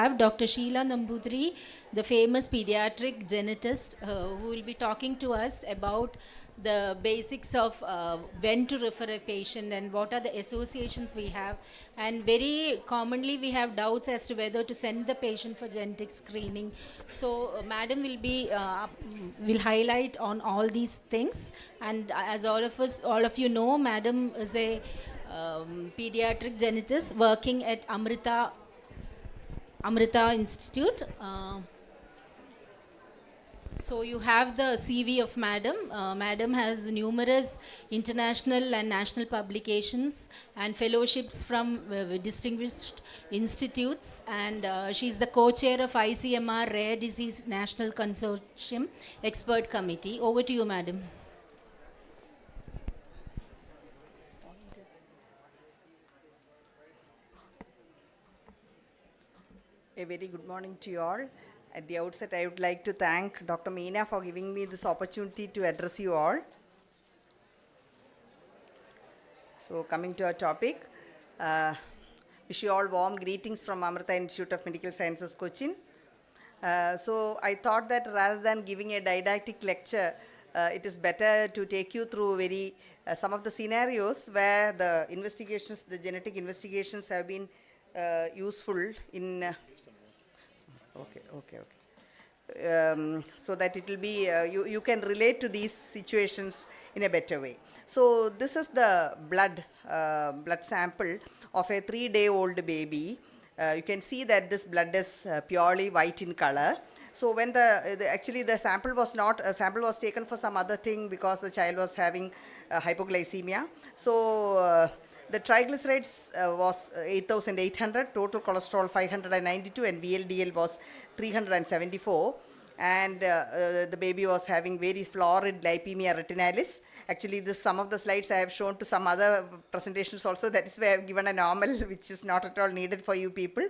have Dr. Sheela Namboothiri, the famous pediatric genetist, who will be talking to us about the basics of when to refer a patient and what are the associations we have. And very commonly we have doubts as to whether to send the patient for genetic screening. So madam will highlight on all these things. And as all of you know, madam is a pediatric genetist working at Amrita Institute. So you have the CV of Madam. Madam has numerous international and national publications and fellowships from distinguished institutes, and she's the co-chair of ICMR Rare Disease National Consortium Expert Committee. Over to you, Madam. A very good morning to you all. At the outset, I would like to thank Dr. Meena for giving me this opportunity to address you all. So, coming to our topic, wish you all warm greetings from Amrita Institute of Medical Sciences, Cochin. So, I thought that rather than giving a didactic lecture, it is better to take you through some of the scenarios where the investigations, the genetic investigations have been useful in so that it will be, you can relate to these situations in a better way. So this is the blood sample of a 3-day-old baby. You can see that this blood is purely white in color. So when the sample was taken for some other thing because the child was having hypoglycemia. So the triglycerides was 8,800, total cholesterol 592, and VLDL was 374. And the baby was having very florid lipemia retinalis. Actually, some of the slides I have shown to some other presentations also. That is why I have given a normal, which is not at all needed for you people.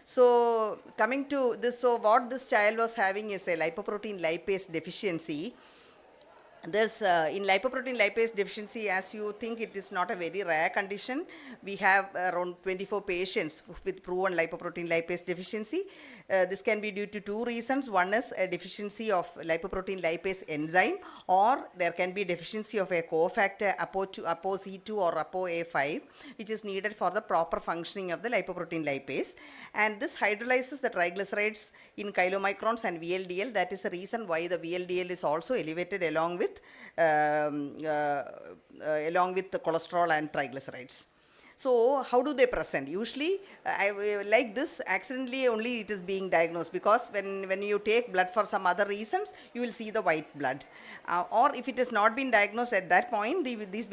So coming to this, so what this child was having is a lipoprotein lipase deficiency. This in lipoprotein lipase deficiency, as you think, it is not a very rare condition. We have around 24 patients with proven lipoprotein lipase deficiency. This can be due to two reasons. One is a deficiency of lipoprotein lipase enzyme, or there can be deficiency of a cofactor ApoC2 or ApoA5, which is needed for the proper functioning of the lipoprotein lipase. And this hydrolyzes the triglycerides in chylomicrons and VLDL. That is the reason why the VLDL is also elevated along with the cholesterol and triglycerides. So how do they present? Usually, like this, accidentally only it is being diagnosed, because when you take blood for some other reasons, you will see the white blood. Or if it has not been diagnosed at that point, these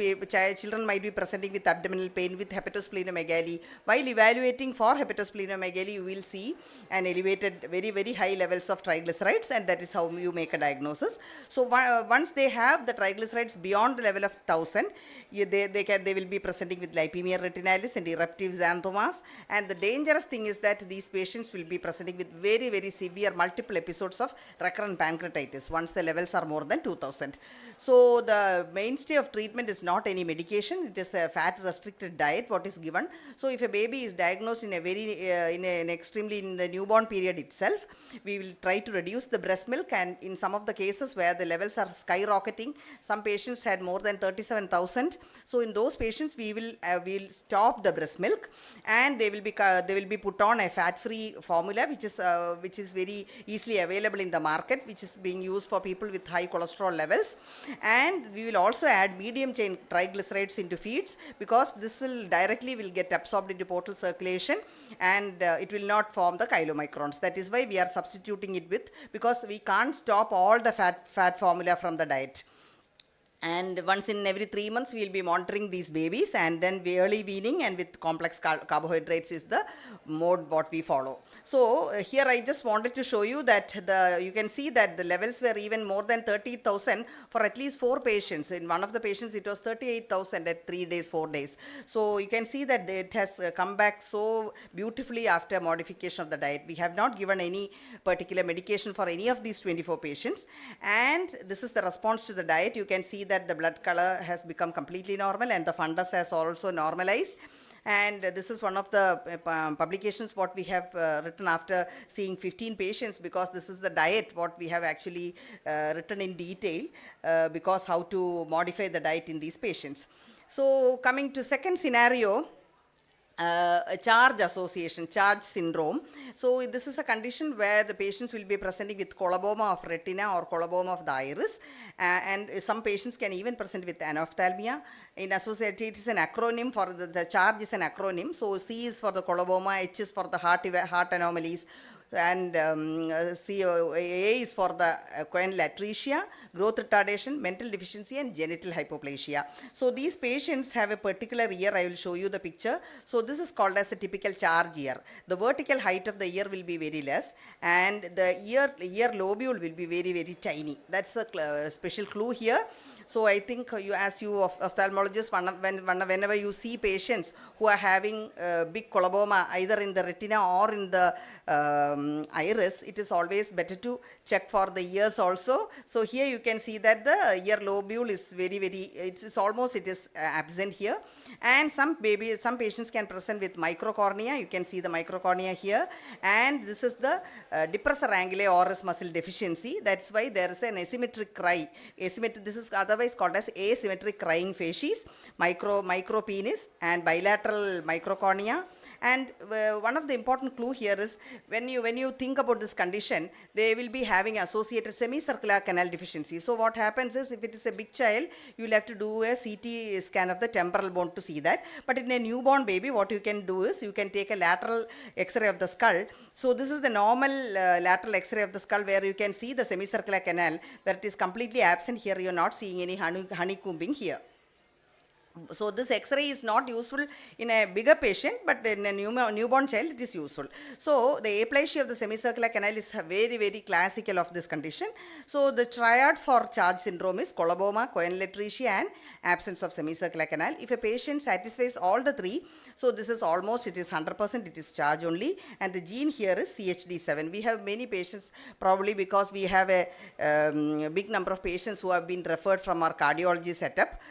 children might be presenting with abdominal pain, with hepatosplenomegaly. While evaluating for hepatosplenomegaly, you will see an elevated, very, very high levels of triglycerides, and that is how you make a diagnosis. So once they have the triglycerides beyond the level of 1000, they will be presenting with lipemia retinalis and eruptive xanthomas. And the dangerous thing is that these patients will be presenting with very, very severe multiple episodes of recurrent pancreatitis once the levels are more than 2000. So the mainstay of treatment is not any medication, it is a fat restricted diet what is given. So if a baby is diagnosed in a very in the newborn period itself, we will try to reduce the breast milk, and in some of the cases where the levels are skyrocketing, some patients had more than 37,000. So in those patients we will stop the breast milk, and they will be put on a fat-free formula which is very easily available in the market, which is being used for people with high cholesterol levels. And we will also add medium chain triglycerides into feeds, because this will directly get absorbed into portal circulation, and it will not form the chylomicrons. That is why we are substituting it with, because we can't stop all the fat formula from the diet. And once in every 3 months, we will be monitoring these babies, and then early weaning and with complex carbohydrates is the mode what we follow. So here I just wanted to show you that you can see that the levels were even more than 30,000 for at least 4 patients. In one of the patients, it was 38,000 at 3 days, 4 days. So you can see that it has come back so beautifully after modification of the diet. We have not given any particular medication for any of these 24 patients. And this is the response to the diet. You can see that the blood color has become completely normal, and the fundus has also normalized. And this is one of the publications what we have written after seeing 15 patients, because this is the diet what we have actually written in detail, because how to modify the diet in these patients. So coming to second scenario, a charge association, charge syndrome. So this is a condition where the patients will be presenting with coloboma of retina or coloboma of the iris, and some patients can even present with anophthalmia. In associated, it is an acronym for the charge is an acronym. So C is for the coloboma, H is for the heart anomalies, and A is for the coronal atresia, growth retardation, mental deficiency, and genital hypoplasia. So these patients have a particular ear. I will show you the picture. So this is called as a typical charge ear. The vertical height of the ear will be very less, and the ear lobule will be very, very tiny. That's a special clue here. So I think as you ophthalmologists, whenever you see patients who are having big coloboma either in the retina or in the iris, it is always better to check for the ears also. So here you can see that the ear lobule is very, very, it is absent here. And some patients can present with microcornea. You can see the microcornea here. And this is the depressor angulae oris muscle deficiency. That's why there is an asymmetric cry. This is otherwise called as asymmetric crying facies, micro penis, and bilateral microcornea. And one of the important clue here is when you think about this condition, they will be having associated semicircular canal deficiency. So what happens is, if it is a big child, you will have to do a CT scan of the temporal bone to see that. But in a newborn baby, what you can do is you can take a lateral X-ray of the skull. So this is the normal lateral X-ray of the skull, where you can see the semicircular canal, where it is completely absent. Here you are not seeing any honeycombing here. So this X-ray is not useful in a bigger patient, but in a newborn child it is useful. So the aplasia of the semicircular canal is very, very classical of this condition. So the triad for charge syndrome is coloboma, coronal atresia, and absence of semicircular canal. If a patient satisfies all the three, so this is almost, it is 100%, it is charge only, and the gene here is CHD7. We have many patients, probably because we have a big number of patients who have been referred from our cardiology setup.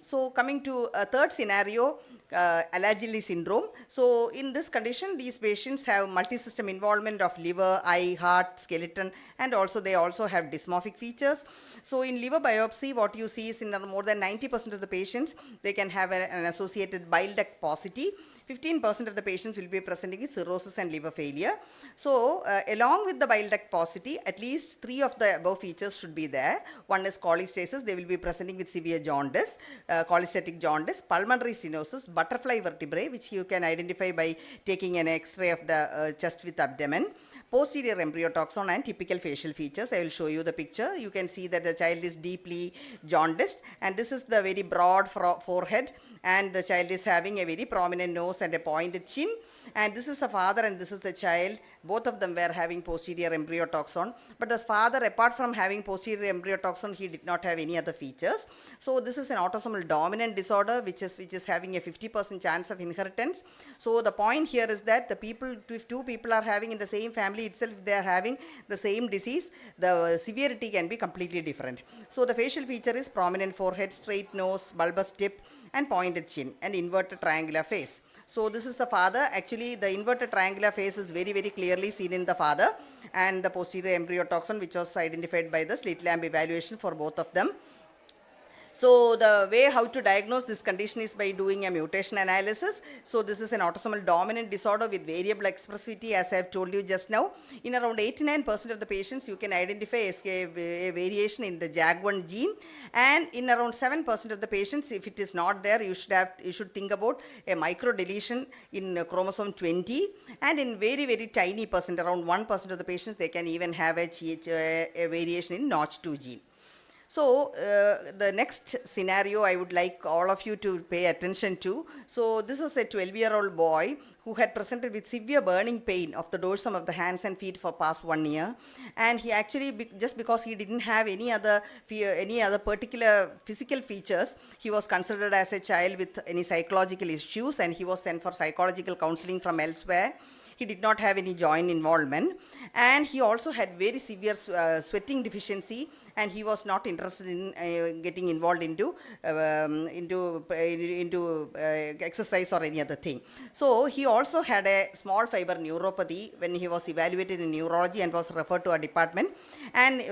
So coming to a third scenario, Alagille syndrome. So in this condition, these patients have multi-system involvement of liver, eye, heart, skeleton, and also they also have dysmorphic features. So in liver biopsy, what you see is in more than 90% of the patients, they can have an associated bile duct paucity. 15% of the patients will be presenting with cirrhosis and liver failure. So, along with the bile duct paucity, at least 3 of the above features should be there. One is cholestasis. They will be presenting with severe jaundice, cholestatic jaundice, pulmonary stenosis, butterfly vertebrae, which you can identify by taking an X-ray of the chest with abdomen. Posterior embryotoxin and typical facial features. I will show you the picture. You can see that the child is deeply jaundiced, and this is the very broad forehead, and the child is having a very prominent nose and a pointed chin. And this is the father and this is the child. Both of them were having posterior embryotoxin. But the father, apart from having posterior embryotoxin, he did not have any other features. So this is an autosomal dominant disorder, which is having a 50% chance of inheritance. So the point here is that if 2 people are having in the same family itself, they are having the same disease, the severity can be completely different. So the facial feature is prominent forehead, straight nose, bulbous tip, and pointed chin, and inverted triangular face. So this is the father. Actually, the inverted triangular face is very, very clearly seen in the father, and the posterior embryotoxin, which was identified by the slit lamp evaluation for both of them. So the way how to diagnose this condition is by doing a mutation analysis. So this is an autosomal dominant disorder with variable expressivity, as I have told you just now. In around 89% of the patients, you can identify a variation in the JAG1 gene, and in around 7% of the patients, if it is not there, you should think about a microdeletion in chromosome 20, and in very, very tiny percent, around 1% of the patients, they can even have a variation in Notch2 gene. So the next scenario I would like all of you to pay attention to. So this was a 12-year-old boy who had presented with severe burning pain of the dorsum of the hands and feet for past 1 year, and he actually, just because he didn't have any other particular physical features, he was considered as a child with any psychological issues, and he was sent for psychological counseling from elsewhere. He did not have any joint involvement, and he also had very severe sweating deficiency, and he was not interested in getting involved into exercise or any other thing. So he also had a small fiber neuropathy when he was evaluated in neurology and was referred to a department. And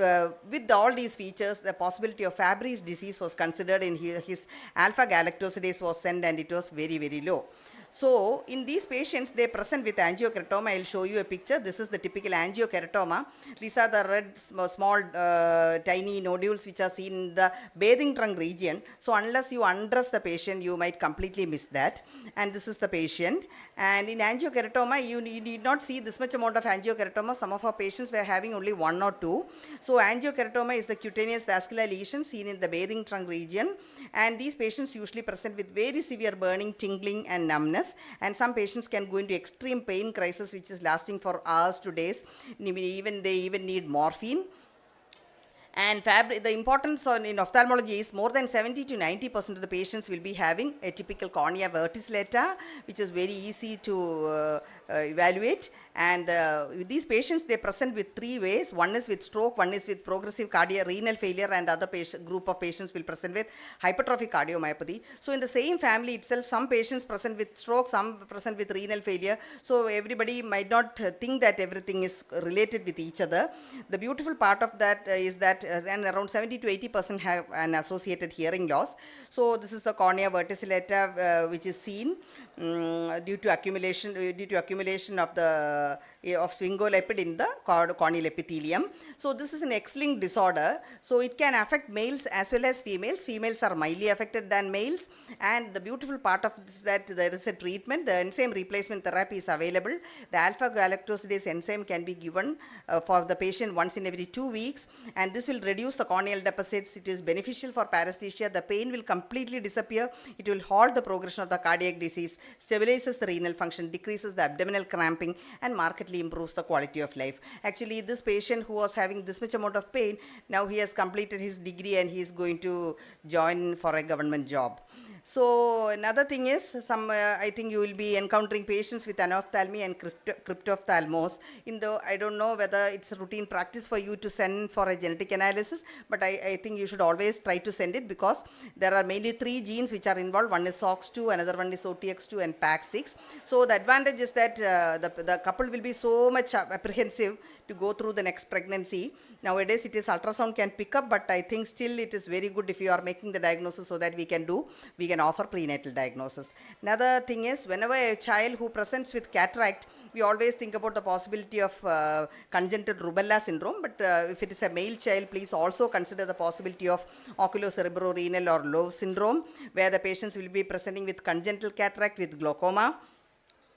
with all these features, the possibility of Fabry's disease was considered. In his alpha galactosidase was sent, and it was very, very low. So in these patients, they present with angiokeratoma. I will show you a picture. This is the typical angiokeratoma. These are the red small tiny nodules which are seen in the bathing trunk region. So unless you undress the patient, you might completely miss that. And this is the patient. And in angiokeratoma, you need not see this much amount of angiokeratoma. Some of our patients were having only 1 or 2. So angiokeratoma is the cutaneous vascular lesion seen in the bathing trunk region. And these patients usually present with very severe burning, tingling, and numbness. And some patients can go into extreme pain crisis, which is lasting for hours to days. They even need morphine. And the importance in ophthalmology is more than 70 to 90% of the patients will be having a typical cornea verticillata, which is very easy to evaluate. And these patients, they present with 3 ways. One is with stroke, one is with progressive renal failure, and other group of patients will present with hypertrophic cardiomyopathy. So in the same family itself, some patients present with stroke, some present with renal failure. So everybody might not think that everything is related with each other. The beautiful part of that is that and around 70 to 80% have an associated hearing loss. So this is the cornea verticillata which is seen due to accumulation of the sphingolipid in the corneal epithelium. So this is an X-linked disorder. So it can affect males as well as females. Females are mildly affected than males. And the beautiful part of this is that there is a treatment. The enzyme replacement therapy is available. The alpha galactosidase enzyme can be given for the patient once in every 2 weeks. And this will reduce the corneal deposits. It is beneficial for paresthesia. The pain will completely disappear. It will halt the progression of the cardiac disease, stabilizes the renal function, decreases the abdominal cramping, and markedly improves the quality of life. Actually, this patient who was having this much amount of pain, now he has completed his degree and he is going to join for a government job. So another thing is, I think you will be encountering patients with anophthalmy and cryptophthalmos. I don't know whether it's a routine practice for you to send for a genetic analysis, but I think you should always try to send it, because there are mainly 3 genes which are involved. One is SOX2, another one is OTX2, and PAX6. So the advantage is that the couple will be so much apprehensive to go through the next pregnancy. Nowadays it is ultrasound can pick up, but I think still it is very good if you are making the diagnosis, so that we can offer prenatal diagnosis. Another thing is, whenever a child who presents with cataract, we always think about the possibility of congenital rubella syndrome, but if it is a male child, please also consider the possibility of oculocerebrorenal or Lowe syndrome, where the patients will be presenting with congenital cataract with glaucoma.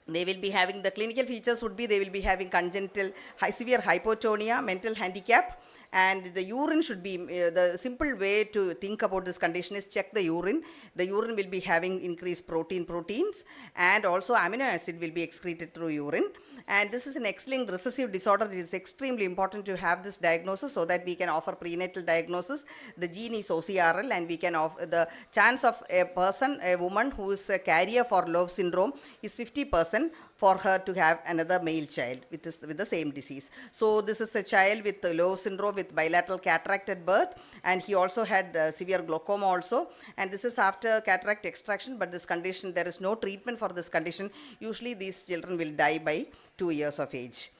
They will be having, the clinical features would be, they will be having congenital severe hypotonia, mental handicap, and the urine should be, the simple way to think about this condition is check the urine. The urine will be having increased proteins, and also amino acid will be excreted through urine. And this is an X-linked recessive disorder. It is extremely important to have this diagnosis so that we can offer prenatal diagnosis. The gene is OCRL, and we can offer, the chance of a woman who is a carrier for Lowe syndrome is 50% for her to have another male child with the same disease. So this is a child with Lowe syndrome with bilateral cataract at birth, and he also had severe glaucoma also, and this is after cataract extraction. But this condition, there is no treatment for this condition. Usually these children will die by 2 years of age.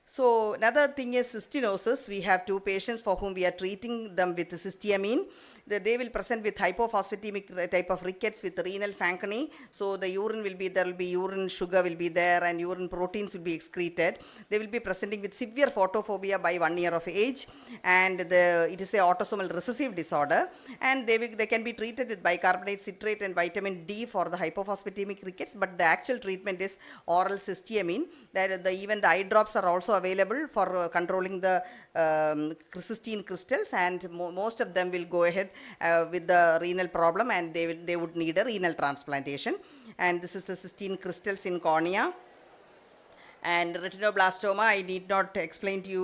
So another thing is cystinosis. We have 2 patients for whom we are treating them with cysteamine. They will present with hypophosphatemic type of rickets with renal Fanconi. So the urine will be, there will be urine sugar will be there, and urine proteins will be excreted. They will be presenting with severe photophobia by 1 year of age, and it is a autosomal recessive disorder, and they can be treated with bicarbonate, citrate, and vitamin D for the hypophosphatemic rickets. But the actual treatment is oral cysteamine. Even the eye drops are also available for controlling the cystine crystals, and most of them will go ahead with the renal problem, and they would need a renal transplantation. And this is the cystine crystals in cornea. And retinoblastoma, I need not explain to you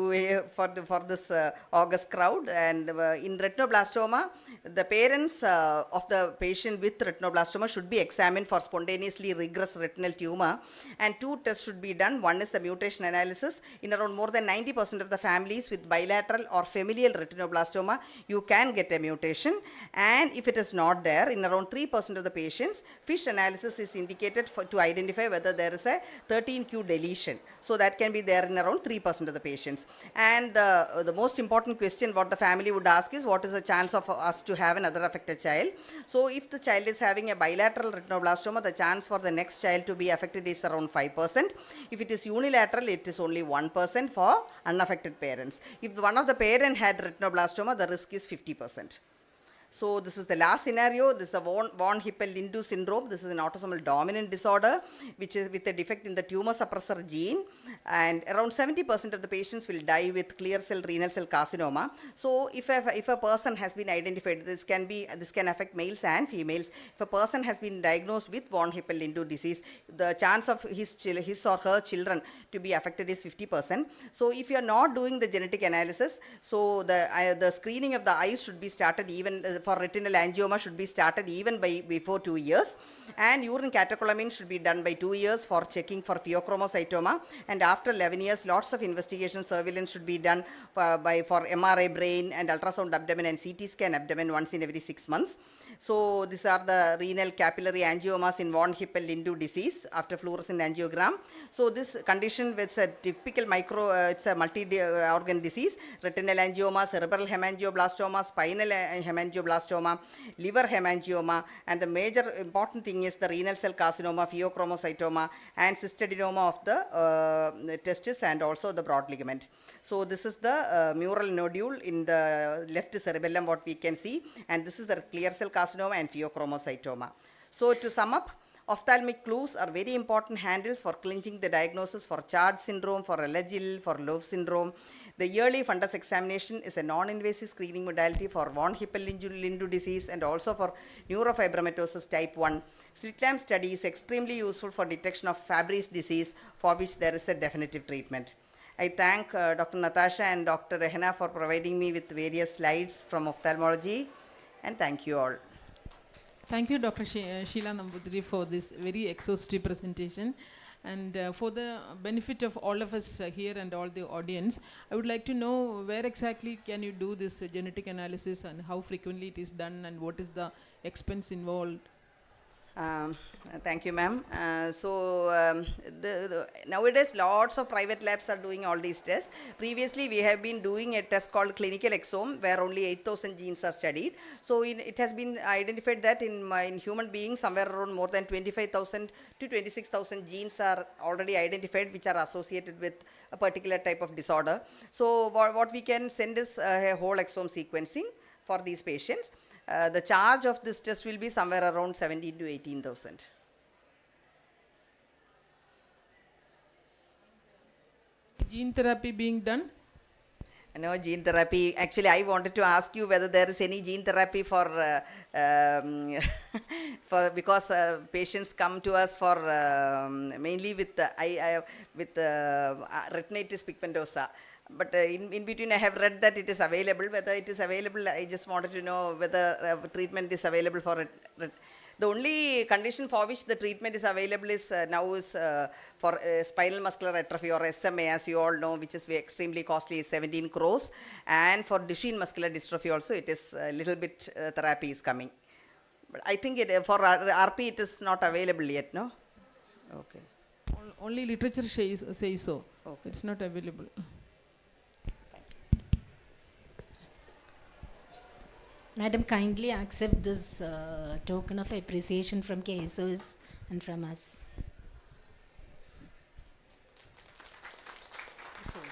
for this August crowd. And in retinoblastoma, the parents of the patient with retinoblastoma should be examined for spontaneously regress retinal tumor, and two tests should be done. One is the mutation analysis. In around more than 90% of the families with bilateral or familial retinoblastoma, you can get a mutation, and if it is not there, in around 3% of the patients, FISH analysis is indicated to identify whether there is a 13q deletion. So that can be there in around 3% of the patients. And the most important question what the family would ask is, what is the chance of us to have another affected child? So if the child is having a bilateral retinoblastoma, the chance for the next child to be affected is around 5%. If it is unilateral, it is only 1% for unaffected parents. If one of the parent had retinoblastoma, the risk is 50%. So this is the last scenario. This is a von Hippel-Lindau syndrome. This is an autosomal dominant disorder which is with a defect in the tumor suppressor gene, and around 70% of the patients will die with clear cell renal cell carcinoma. So if a person has been identified, this can affect males and females. If a person has been diagnosed with von Hippel-Lindau disease, the chance of his or her children to be affected is 50%. So if you are not doing the genetic analysis, so the screening of the eyes should be started even for retinal angioma should be started even before 2 years, and urine catecholamine should be done by 2 years for checking for pheochromocytoma, and after 11 years lots of investigation surveillance should be done for MRI brain and ultrasound abdomen and CT scan abdomen once in every 6 months. So these are the renal capillary angiomas in von Hippel-Lindau disease after fluorescent angiogram. So this condition with a typical it's a multi-organ disease: retinal angioma, cerebral hemangioblastoma, spinal hemangioblastoma, liver hemangioma, and the major important thing is the renal cell carcinoma, pheochromocytoma, and cystadenoma of the testis and also the broad ligament. So this is the mural nodule in the left cerebellum what we can see, and this is the clear cell carcinoma and pheochromocytoma. So to sum up, ophthalmic clues are very important handles for clinching the diagnosis for CHARGE syndrome, for Alagille, for Lowe syndrome. The yearly fundus examination is a non-invasive screening modality for von Hippel-Lindau disease and also for neurofibromatosis type 1. Slit lamp study is extremely useful for detection of Fabry's disease, for which there is a definitive treatment. I thank Dr. Natasha and Dr. Rehana for providing me with various slides from ophthalmology, and thank you all. Thank you, Dr. Sheela Namboothiri, for this very exhaustive presentation. And for the benefit of all of us here and all the audience, I would like to know where exactly can you do this genetic analysis and how frequently it is done and what is the expense involved? Thank you, ma'am. Nowadays lots of private labs are doing all these tests. Previously we have been doing a test called clinical exome where only 8,000 genes are studied. So it has been identified that in human beings somewhere around more than 25,000 to 26,000 genes are already identified which are associated with a particular type of disorder. So what we can send is a whole exome sequencing for these patients. The charge of this test will be somewhere around 17 to 18,000. Gene therapy being done? No gene therapy. Actually, I wanted to ask you whether there is any gene therapy for because patients come to us for mainly with retinitis pigmentosa. But in between I have read that it is available. Whether it is available, I just wanted to know whether treatment is available for it. The only condition for which the treatment is available is now is for spinal muscular atrophy or SMA, as you all know, which is extremely costly, 17 crores. And for Duchenne muscular dystrophy also, it is a little bit therapy is coming. But I think for RP it is not available yet, no? Okay. Only literature says so. Okay. It's not available. Madam, kindly accept this token of appreciation from KSOS and from us.